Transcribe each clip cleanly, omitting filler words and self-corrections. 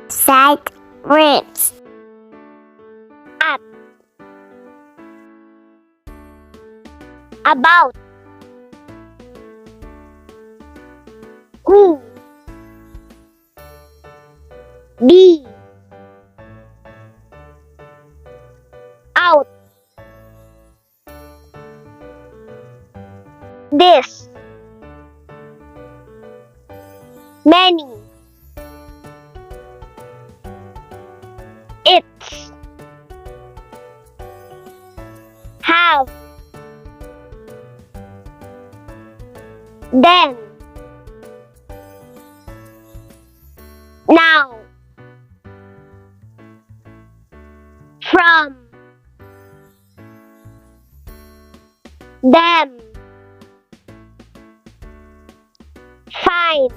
Sight words. At. About. Who. Be. Out. This. Many. It's. Have. Then. Now. From. Them. Fine.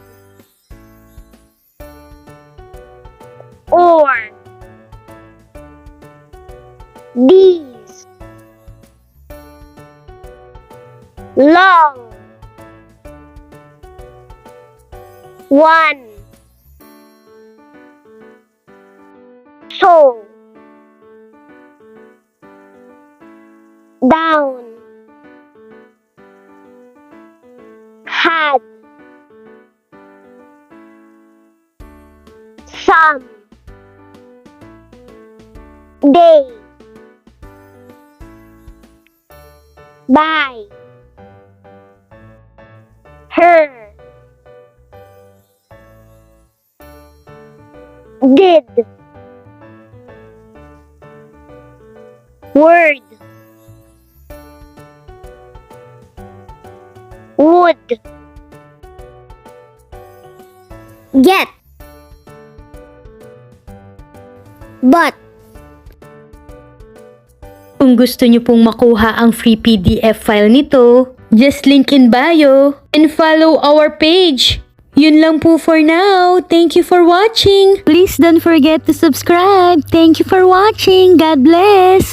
Or. These. Long. One. So. Down. Had. Some. Day. By. Her. Did. Word. Would. Get. But. Kung gusto nyo pong makuha ang free PDF file nito, just link in bio and follow our page. Yun lang po for now. Thank you for watching. Please don't forget to subscribe. Thank you for watching. God bless.